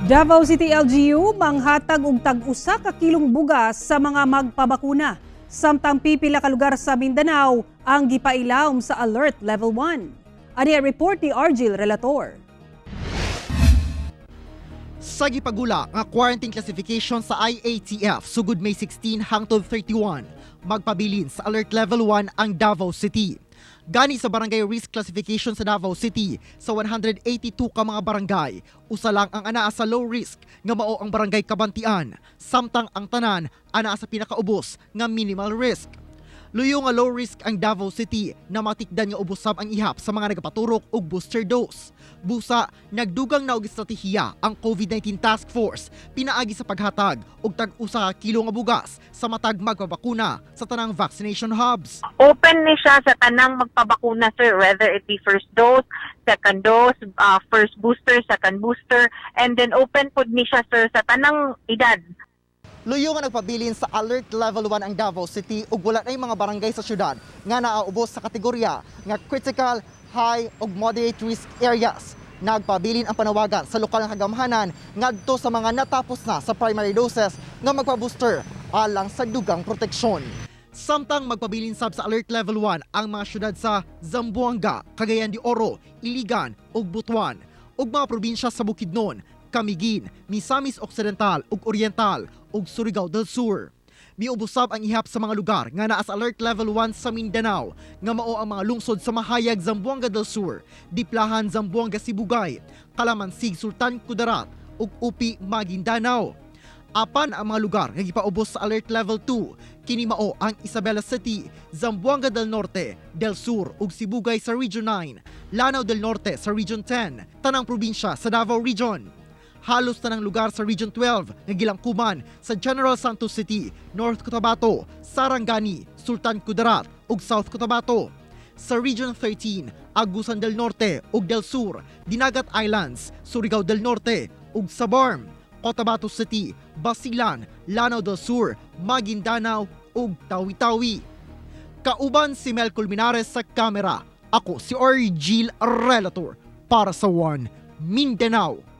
Davao City LGU manghatag og tag-usa ka kilong bugas sa mga magpabakuna. Samtang pipila ka lugar sa Mindanao ang gipailawom sa Alert Level 1. Ani report ni Argil Relator. Sa gipagula nga quarantine classification sa IATF sugod May 16 hangtod 31, magpabilin sa Alert Level 1 ang Davao City. Gani sa barangay risk classification sa Davao City, sa 182 ka mga barangay, usa lang ang anaa sa low risk nga mao ang barangay Kabantian, samtang ang tanan anaa sa pinakaubos nga minimal risk. Luyo nga low risk ang Davao City na matikdan nga ubosab ang ihap sa mga nagapaturok og booster dose. Busa, nagdugang na og estratehiya ang COVID-19 Task Force pinaagi sa paghatag og tag-usa ka kilo nga bugas sa matag magpabakuna sa tanang vaccination hubs. Open ni siya sa tanang magpabakuna, sir, whether it be first dose, second dose, first booster, second booster, and then open po ni siya, sir, sa tanang edad. Luyo nga nagpabilin sa Alert Level 1 ang Davao City ug wala nay mga barangay sa syudad nga naaubos sa kategorya nga critical, high ug moderate risk areas. Nagpabilin ang panawagan sa lokal nga kagamhanan ngadto sa mga natapos na sa primary doses nga magpa-booster alang sa dugang proteksyon. Samtang magpabilin sab sa Alert Level 1 ang mga syudad sa Zamboanga, Cagayan de Oro, Iligan ug Butuan ug mga probinsya sa Bukidnon, Camiguin, Misamis Occidental ug Oriental ug Surigao del Sur. Miubusab ang ihap sa mga lugar nga naa sa Alert Level 1 sa Mindanao nga mao ang mga lungsod sa Mahayag, Zamboanga del Sur, Diplahan, Zamboanga, Sibugay, Calamansig, Sultan Kudarat ug Upi, Maguindanao. Apan ang mga lugar nga gipaubos sa Alert Level 2 kini mao ang Isabela City, Zamboanga del Norte, del Sur ug Sibugay sa Region 9, Lanao del Norte sa Region 10, tanang probinsya sa Davao Region. Halos tanang lugar sa Region 12 nga gilangkuman sa General Santos City, North Cotabato, Sarangani, Sultan Kudarat ug South Cotabato. Sa Region 13, Agusan del Norte ug del Sur, Dinagat Islands, Surigao del Norte ug Sabarm, Cotabato City, Basilan, Lanao del Sur, Maguindanao ug Tawi-Tawi. Kauban si Mel Colmenares sa kamera. Ako si Argil Relator para sa One Mindanao.